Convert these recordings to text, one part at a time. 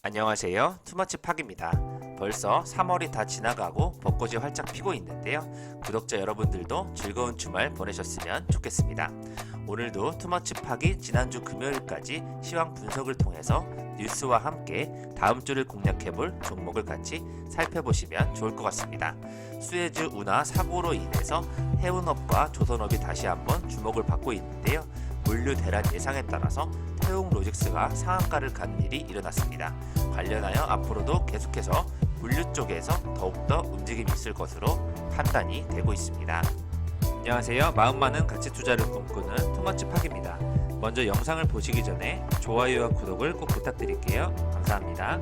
안녕하세요. 투머치 팍입니다. 벌써 3월이 다 지나가고 벚꽃이 활짝 피고 있는데요. 구독자 여러분들도 즐거운 주말 보내셨으면 좋겠습니다. 오늘도 투머치 팍이 지난주 금요일까지 시황 분석을 통해서 뉴스와 함께 다음 주를 공략해볼 종목을 같이 살펴보시면 좋을 것 같습니다. 수에즈 운하 사고로 인해서 해운업과 조선업이 다시 한번 주목을 받고 있는데요. 물류 대란 예상에 따라서 태웅로직스가 상한가를 간 일이 일어났습니다. 관련하여 앞으로도 계속해서 물류 쪽에서 더욱더 움직임이 있을 것으로 판단이 되고 있습니다. 안녕하세요. 마음 많은 가치 투자를 꿈꾸는 투머치 팍입니다. 먼저 영상을 보시기 전에 좋아요와 구독을 꼭 부탁드릴게요. 감사합니다.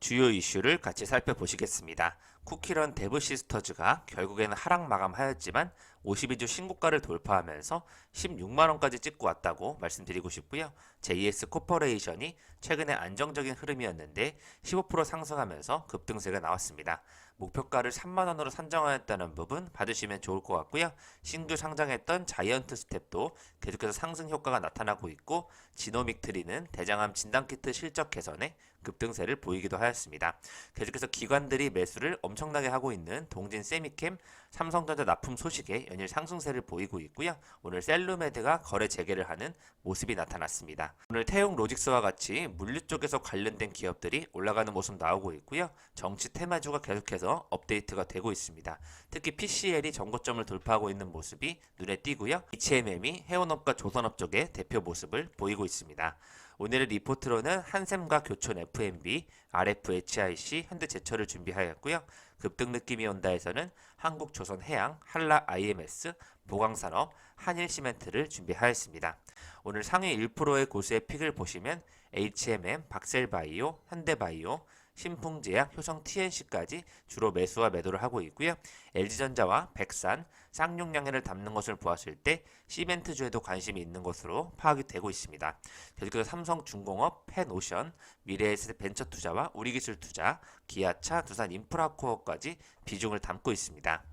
주요 이슈를 같이 살펴보시겠습니다. 쿠키런 데브시스터즈가 결국에는 하락 마감하였지만 52주 신고가를 돌파하면서 16만원까지 찍고 왔다고 말씀드리고 싶고요. JS 코퍼레이션이 최근에 안정적인 흐름이었는데 15% 상승하면서 급등세가 나왔습니다. 목표가를 3만원으로 산정하였다는 부분 봐주시면 좋을 것 같고요. 신규 상장했던 자이언트 스텝도 계속해서 상승 효과가 나타나고 있고, 지노믹 트리는 대장암 진단키트 실적 개선에 급등세를 보이기도 하였습니다. 계속해서 기관들이 매수를 엄청나게 하고 있는 동진 세미캠, 삼성전자 납품 소식에 연일 상승세를 보이고 있고요. 오늘 셀루메드가 거래 재개를 하는 모습이 나타났습니다. 오늘 태용로직스와 같이 물류 쪽에서 관련된 기업들이 올라가는 모습 나오고 있고요. 정치 테마주가 계속해서 업데이트가 되고 있습니다. 특히 PCL이 전고점을 돌파하고 있는 모습이 눈에 띄고요. HMM이 해운업과 조선업 쪽의 대표 모습을 보이고 있습니다. 오늘의 리포트로는 한샘과 교촌 FMB, RFHIC, 현대제철을 준비하였고요. 급등 느낌이 온다에서는 한국조선해양, 한라 IMS, 보강산업, 한일시멘트를 준비하였습니다. 오늘 상위 1%의 고수의 픽을 보시면 HMM, 박셀바이오, 현대바이오, 신풍제약, 효성 TNC까지 주로 매수와 매도를 하고 있고요. LG전자와 백산, 쌍용양해를 담는 것을 보았을 때 시멘트주에도 관심이 있는 것으로 파악이 되고 있습니다. 계속해서 삼성중공업, 펜오션, 미래에셋 벤처투자와 우리기술투자, 기아차, 두산인프라코어까지 비중을 담고 있습니다.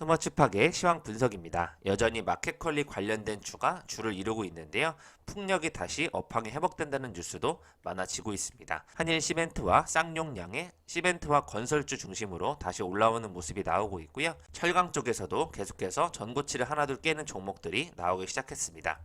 투머치팍의 시황 분석입니다. 여전히 마켓컬리 관련된 주가 주를 이루고 있는데요. 풍력이 다시 업황이 회복된다는 뉴스도 많아지고 있습니다. 한일 시멘트와 쌍용양의 시멘트와 건설주 중심으로 다시 올라오는 모습이 나오고 있고요. 철강 쪽에서도 계속해서 전고치를 하나둘 깨는 종목들이 나오기 시작했습니다.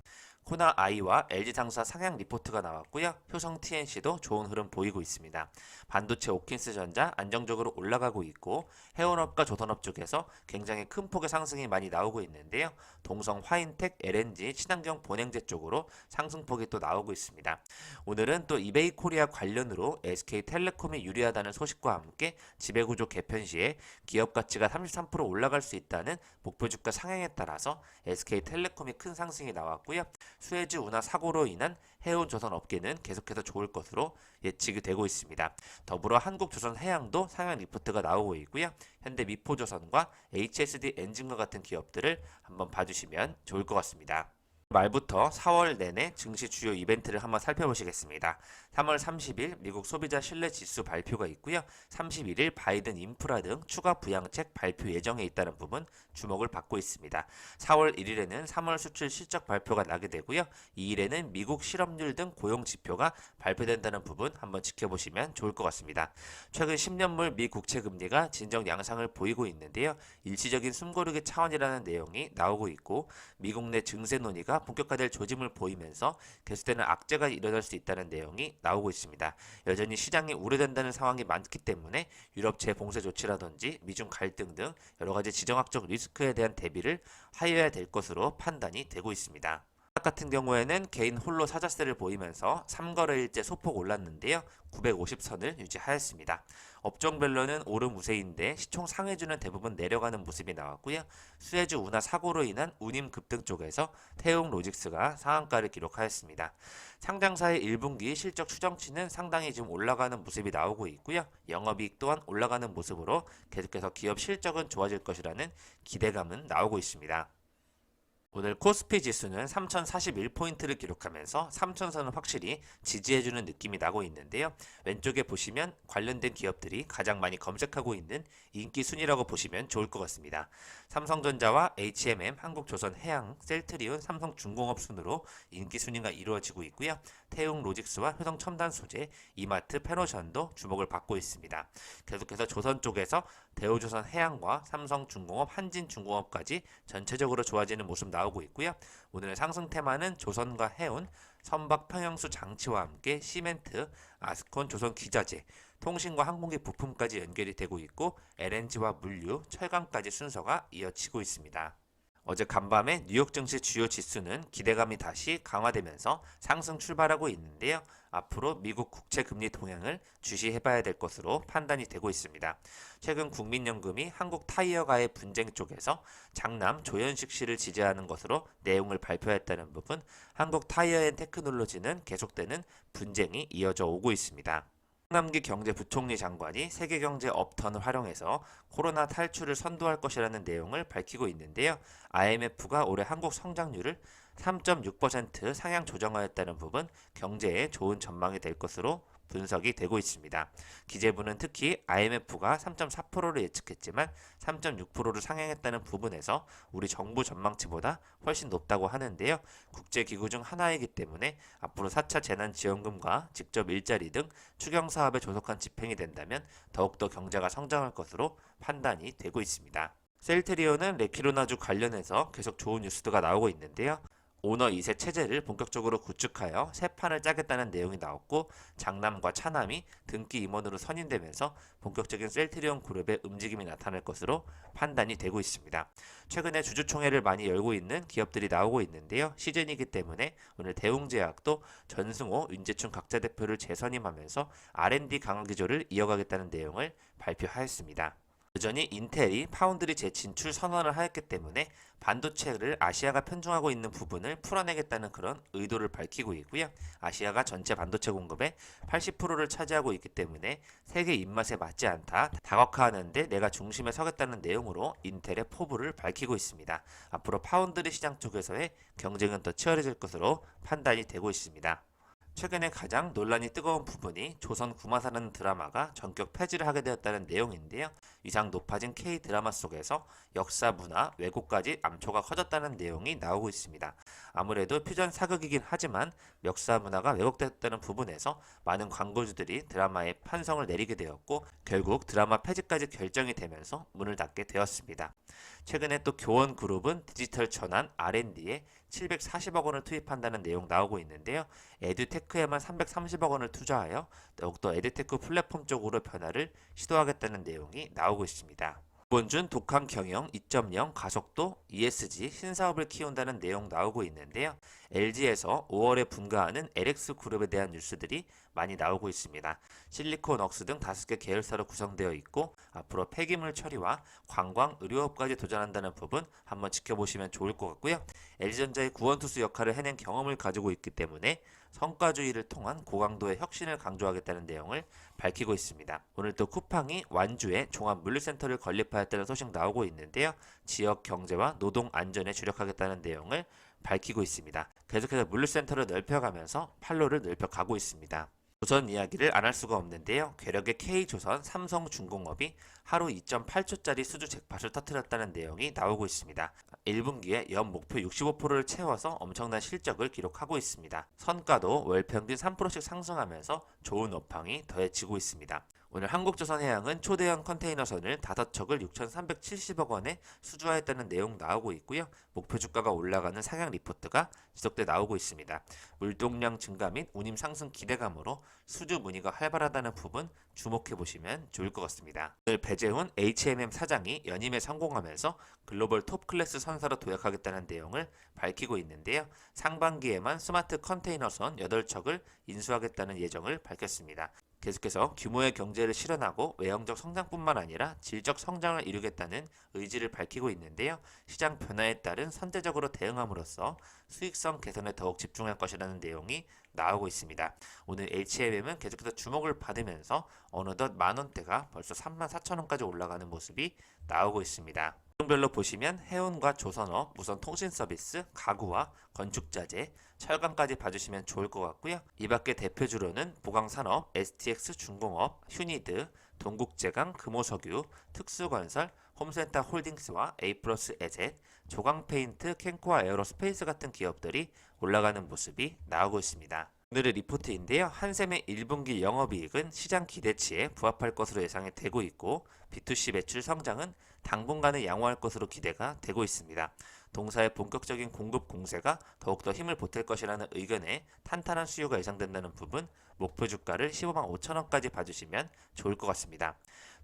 코나아이와 LG상사 상향 리포트가 나왔고요. 효성 TNC도 좋은 흐름 보이고 있습니다. 반도체 오킨스전자 안정적으로 올라가고 있고, 해운업과 조선업 쪽에서 굉장히 큰 폭의 상승이 많이 나오고 있는데요. 동성 화인텍, LNG, 친환경 본행제 쪽으로 상승폭이 또 나오고 있습니다. 오늘은 또 이베이 코리아 관련으로 SK텔레콤이 유리하다는 소식과 함께 지배구조 개편 시에 기업 가치가 33% 올라갈 수 있다는 목표 주가 상향에 따라서 SK텔레콤이 큰 상승이 나왔고요. 수에즈 운하 사고로 인한 해운 조선 업계는 계속해서 좋을 것으로 예측이 되고 있습니다. 더불어 한국조선해양도 상향 리포트가 나오고 있고요. 현대 미포조선과 HSD 엔진과 같은 기업들을 한번 봐주시면 좋을 것 같습니다. 말부터 4월 내내 증시 주요 이벤트를 한번 살펴보시겠습니다. 3월 30일 미국 소비자 신뢰 지수 발표가 있고요. 31일 바이든 인프라 등 추가 부양책 발표 예정에 있다는 부분 주목을 받고 있습니다. 4월 1일에는 3월 수출 실적 발표가 나게 되고요. 2일에는 미국 실업률 등 고용 지표가 발표된다는 부분 한번 지켜보시면 좋을 것 같습니다. 최근 10년물 미 국채 금리가 진정 양상을 보이고 있는데요. 일시적인 숨고르기 차원이라는 내용이 나오고 있고, 미국 내 증세 논의가 본격화될 조짐을 보이면서 계속되는 악재가 일어날 수 있다는 내용이 나오고 있습니다. 여전히 시장이 우려된다는 상황이 많기 때문에 유럽 재봉쇄 조치라든지 미중 갈등 등 여러가지 지정학적 리스크에 대한 대비를 하여야 될 것으로 판단이 되고 있습니다. 같은 경우에는 개인 홀로 사자세를 보이면서 3거래일째 소폭 올랐는데요. 950선을 유지하였습니다. 업종별로는 오름 우세인데 시총 상해주는 대부분 내려가는 모습이 나왔고요. 수에즈 운하 사고로 인한 운임 급등 쪽에서 태웅로직스가 상한가를 기록하였습니다. 상장사의 1분기 실적 추정치는 상당히 지금 올라가는 모습이 나오고 있고요. 영업이익 또한 올라가는 모습으로 계속해서 기업 실적은 좋아질 것이라는 기대감은 나오고 있습니다. 오늘 코스피 지수는 3041포인트를 기록하면서 3000선을 확실히 지지해주는 느낌이 나고 있는데요. 왼쪽에 보시면 관련된 기업들이 가장 많이 검색하고 있는 인기 순위라고 보시면 좋을 것 같습니다. 삼성전자와 HMM, 한국조선해양, 셀트리온, 삼성중공업 순으로 인기 순위가 이루어지고 있고요. 태웅 로직스와 효성첨단소재, 이마트, 페노션도 주목을 받고 있습니다. 계속해서 조선 쪽에서 대우조선해양과 삼성중공업, 한진중공업까지 전체적으로 좋아지는 모습 나오고 있고요. 오늘 상승 테마는 조선과 해운, 선박 평형수 장치와 함께 시멘트, 아스콘, 조선기자재, 통신과 항공기 부품까지 연결이 되고 있고 LNG와 물류, 철강까지 순서가 이어지고 있습니다. 어제 간밤에 뉴욕 증시 주요 지수는 기대감이 다시 강화되면서 상승 출발하고 있는데요. 앞으로 미국 국채 금리 동향을 주시해봐야 될 것으로 판단이 되고 있습니다. 최근 국민연금이 한국 타이어가의 분쟁 쪽에서 장남 조현식 씨를 지지하는 것으로 내용을 발표했다는 부분, 한국 타이어앤테크놀로지는 계속되는 분쟁이 이어져 오고 있습니다. 홍남기 경제부총리 장관이 세계경제 업턴을 활용해서 코로나 탈출을 선도할 것이라는 내용을 밝히고 있는데요. IMF가 올해 한국 성장률을 3.6% 상향 조정하였다는 부분, 경제에 좋은 전망이 될 것으로 분석이 되고 있습니다. 기재부는 특히 IMF가 3.4%를 예측했지만 3.6%를 상향했다는 부분에서 우리 정부 전망치보다 훨씬 높다고 하는데요. 국제기구 중 하나이기 때문에 앞으로 4차 재난지원금과 직접 일자리 등 추경사업에 조속한 집행이 된다면 더욱더 경제가 성장할 것으로 판단이 되고 있습니다. 셀트리온은 레키로나주 관련해서 계속 좋은 뉴스가 나오고 있는데요. 오너 2세 체제를 본격적으로 구축하여 새 판을 짜겠다는 내용이 나왔고 장남과 차남이 등기 임원으로 선임되면서 본격적인 셀트리온 그룹의 움직임이 나타날 것으로 판단이 되고 있습니다. 최근에 주주총회를 많이 열고 있는 기업들이 나오고 있는데요. 시즌이기 때문에 오늘 대웅제약도 전승호, 윤재춘 각자 대표를 재선임하면서 R&D 강화 기조를 이어가겠다는 내용을 발표하였습니다. 여전히 인텔이 파운드리 재진출 선언을 하였기 때문에 반도체를 아시아가 편중하고 있는 부분을 풀어내겠다는 그런 의도를 밝히고 있고요. 아시아가 전체 반도체 공급의 80%를 차지하고 있기 때문에 세계 입맛에 맞지 않다, 다각화하는데 내가 중심에 서겠다는 내용으로 인텔의 포부를 밝히고 있습니다. 앞으로 파운드리 시장 쪽에서의 경쟁은 더 치열해질 것으로 판단이 되고 있습니다. 최근에 가장 논란이 뜨거운 부분이 조선 구마사라는 드라마가 전격 폐지를 하게 되었다는 내용인데요. 위상 높아진 K-드라마 속에서 역사, 문화, 왜곡까지 암초가 커졌다는 내용이 나오고 있습니다. 아무래도 퓨전 사극이긴 하지만 역사, 문화가 왜곡됐다는 부분에서 많은 광고주들이 드라마에 판성을 내리게 되었고 결국 드라마 폐지까지 결정이 되면서 문을 닫게 되었습니다. 최근에 또 교원그룹은 디지털 전환 R&D에 740억 원을 투입한다는 내용 나오고 있는데요. 에듀테크에만 330억 원을 투자하여 더욱더 에듀테크 플랫폼 쪽으로 변화를 시도하겠다는 내용이 나오고 있습니다. 이번준 독한 경영 2.0 가속도 ESG 신사업을 키운다는 내용 나오고 있는데요. LG에서 5월에 분가하는 LX그룹에 대한 뉴스들이 많이 나오고 있습니다. 실리콘웍스 등 5개 계열사로 구성되어 있고 앞으로 폐기물 처리와 관광, 의료업까지 도전한다는 부분 한번 지켜보시면 좋을 것 같고요. LG전자의 구원투수 역할을 해낸 경험을 가지고 있기 때문에 성과주의를 통한 고강도의 혁신을 강조하겠다는 내용을 밝히고 있습니다. 오늘 또 쿠팡이 완주에 종합물류센터를 건립하였다는 소식 나오고 있는데요. 지역 경제와 노동 안전에 주력하겠다는 내용을 밝히고 있습니다. 계속해서 물류센터를 넓혀가면서 판로를 넓혀가고 있습니다. 조선 이야기를 안 할 수가 없는데요. 괴력의 K조선, 삼성중공업이 하루 2.8조짜리 수주 잭팟을 터뜨렸다는 내용이 나오고 있습니다. 1분기에 연 목표 65%를 채워서 엄청난 실적을 기록하고 있습니다. 선가도 월 평균 3%씩 상승하면서 좋은 업황이 더해지고 있습니다. 오늘 한국조선해양은 초대형 컨테이너선을 5척을 6,370억 원에 수주하였다는 내용 나오고 있고요. 목표 주가가 올라가는 상향 리포트가 지속돼 나오고 있습니다. 물동량 증가 및 운임 상승 기대감으로 수주 문의가 활발하다는 부분 주목해 보시면 좋을 것 같습니다. 오늘 배재훈 HMM 사장이 연임에 성공하면서 글로벌 톱 클래스 선사로 도약하겠다는 내용을 밝히고 있는데요. 상반기에만 스마트 컨테이너선 8척을 인수하겠다는 예정을 밝혔습니다. 계속해서 규모의 경제를 실현하고 외형적 성장뿐만 아니라 질적 성장을 이루겠다는 의지를 밝히고 있는데요. 시장 변화에 따른 선제적으로 대응함으로써 수익성 개선에 더욱 집중할 것이라는 내용이 나오고 있습니다. 오늘 HMM은 계속해서 주목을 받으면서 어느덧 만원대가 벌써 34,000원까지 올라가는 모습이 나오고 있습니다. 별로 보시면 해운과 조선업, 무선 통신 서비스, 가구와 건축자재, 철강까지 봐주시면 좋을 것 같고요. 이 밖에 대표주로는 보강산업, STX 중공업, 휴니드, 동국제강, 금호석유, 특수건설, 홈센터 홀딩스와 A+, 에셋, 조강페인트, 캔코아 에어로스페이스 같은 기업들이 올라가는 모습이 나오고 있습니다. 오늘의 리포트인데요. 한샘의 1분기 영업이익은 시장 기대치에 부합할 것으로 예상이 되고 있고 B2C 매출 성장은 당분간은 양호할 것으로 기대가 되고 있습니다. 동사의 본격적인 공급 공세가 더욱더 힘을 보탤 것이라는 의견에 탄탄한 수요가 예상된다는 부분, 목표 주가를 15만 5천 원까지 봐주시면 좋을 것 같습니다.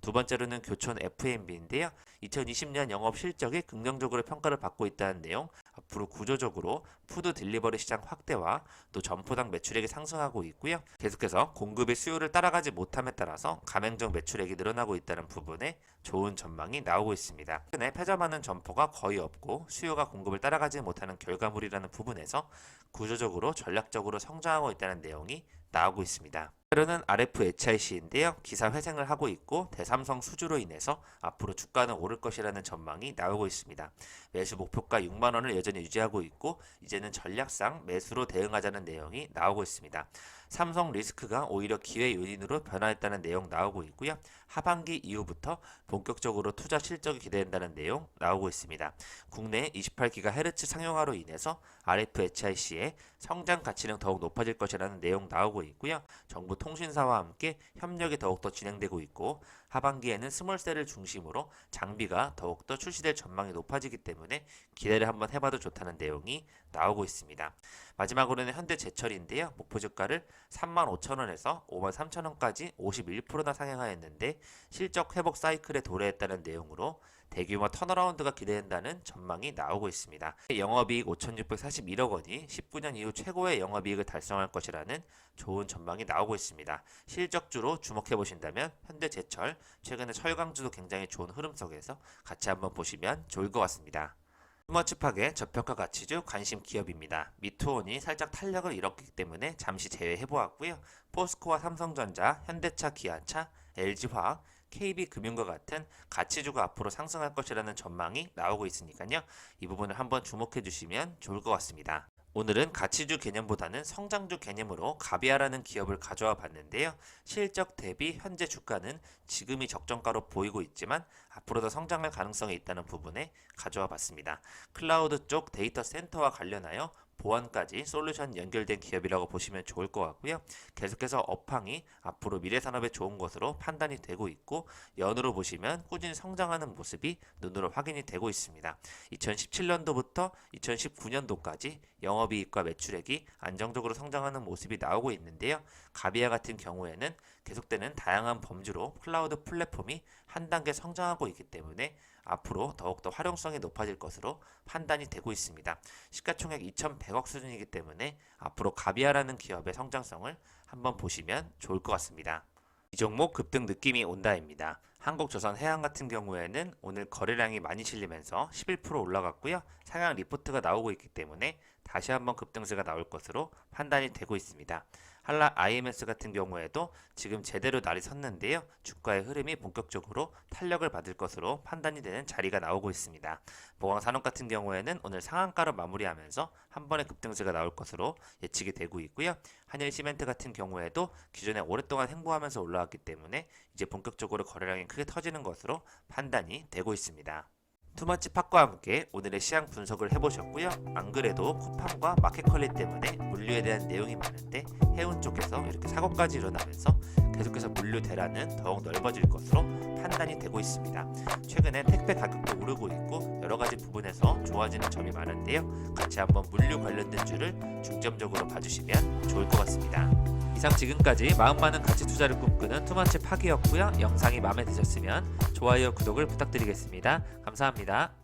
두 번째로는 교촌 F&B인데요. 2020년 영업 실적이 긍정적으로 평가를 받고 있다는 내용, 앞으로 구조적으로 푸드 딜리버리 시장 확대와 또 점포당 매출액이 상승하고 있고요. 계속해서 공급의 수요를 따라가지 못함에 따라서 가맹점 매출액이 늘어나고 있다는 부분에 좋은 전망이 나오고 있습니다. 최근에 폐점하는 점포가 거의 없고 수요가 공급을 따라가지 못하는 결과물이라는 부분에서 구조적으로 전략적으로 성장하고 있다는 내용이 나오고 있습니다. 때로는 RFHIC인데요. 기사 회생을 하고 있고 대삼성 수주로 인해서 앞으로 주가는 오를 것이라는 전망이 나오고 있습니다. 매수 목표가 6만 원을 여전히 유지하고 있고 이제는 전략상 매수로 대응하자는 내용이 나오고 있습니다. 삼성 리스크가 오히려 기회 요인으로 변화했다는 내용 나오고 있고요. 하반기 이후부터 본격적으로 투자 실적이 기대된다는 내용 나오고 있습니다. 국내 28GHz 상용화로 인해서 RFHIC의 성장 가치는 더욱 높아질 것이라는 내용 나오고 있고요. 정부 통신사와 함께 협력이 더욱더 진행되고 있고 하반기에는 스몰셀을 중심으로 장비가 더욱더 출시될 전망이 높아지기 때문에 기대를 한번 해봐도 좋다는 내용이 나오고 있습니다. 마지막으로는 현대제철인데요. 목표 주가를 35,000원에서 53,000원까지 51%나 상향하였는데 실적 회복 사이클에 도래했다는 내용으로 대규모 턴어라운드가 기대된다는 전망이 나오고 있습니다. 영업이익 5,641억 원이 19년 이후 최고의 영업이익을 달성할 것이라는 좋은 전망이 나오고 있습니다. 실적주로 주목해 보신다면 현대제철, 최근에 철강주도 굉장히 좋은 흐름 속에서 같이 한번 보시면 좋을 것 같습니다. 투머치팍의 저평가 가치주 관심 기업입니다. 미투온이 살짝 탄력을 잃었기 때문에 잠시 제외해 보았고요. 포스코와 삼성전자, 현대차, 기아차, LG화학, KB금융과 같은 가치주가 앞으로 상승할 것이라는 전망이 나오고 있으니까요. 이 부분을 한번 주목해 주시면 좋을 것 같습니다. 오늘은 가치주 개념보다는 성장주 개념으로 가비아라는 기업을 가져와 봤는데요. 실적 대비 현재 주가는 지금이 적정가로 보이고 있지만 앞으로 더 성장할 가능성이 있다는 부분에 가져와 봤습니다. 클라우드 쪽 데이터 센터와 관련하여 보안까지 솔루션 연결된 기업이라고 보시면 좋을 것 같고요. 계속해서 업황이 앞으로 미래산업에 좋은 것으로 판단이 되고 있고 연으로 보시면 꾸준히 성장하는 모습이 눈으로 확인이 되고 있습니다. 2017년도부터 2019년도까지 영업이익과 매출액이 안정적으로 성장하는 모습이 나오고 있는데요. 가비아 같은 경우에는 계속되는 다양한 범주로 클라우드 플랫폼이 한 단계 성장하고 있기 때문에 앞으로 더욱더 활용성이 높아질 것으로 판단이 되고 있습니다. 시가총액 2,100억 수준이기 때문에 앞으로 가비아라는 기업의 성장성을 한번 보시면 좋을 것 같습니다. 이 종목 급등 느낌이 온다입니다. 한국조선해양 같은 경우에는 오늘 거래량이 많이 실리면서 11% 올라갔고요. 상향 리포트가 나오고 있기 때문에 다시 한번 급등세가 나올 것으로 판단이 되고 있습니다. 한라 IMS 같은 경우에도 지금 제대로 날이 섰는데요. 주가의 흐름이 본격적으로 탄력을 받을 것으로 판단이 되는 자리가 나오고 있습니다. 보강산업 같은 경우에는 오늘 상한가로 마무리하면서 한 번의 급등세가 나올 것으로 예측이 되고 있고요. 한일시멘트 같은 경우에도 기존에 오랫동안 횡보하면서 올라왔기 때문에 이제 본격적으로 거래량이 크게 터지는 것으로 판단이 되고 있습니다. 투머치팍과 함께 오늘의 시장 분석을 해보셨고요. 안 그래도 쿠팡과 마켓컬리 때문에 물류에 대한 내용이 많은데 해운 쪽에서 이렇게 사고까지 일어나면서 계속해서 물류 대란은 더욱 넓어질 것으로 판단이 되고 있습니다. 최근에 택배 가격도 오르고 있고 여러가지 부분에서 좋아지는 점이 많은데요. 같이 한번 물류 관련된 주를 중점적으로 봐주시면 좋을 것 같습니다. 이상 지금까지 마음 많은 가치 투자를 꿈꾸는 투머치팍이었고요. 영상이 마음에 드셨으면 좋아요, 구독을 부탁드리겠습니다. 감사합니다.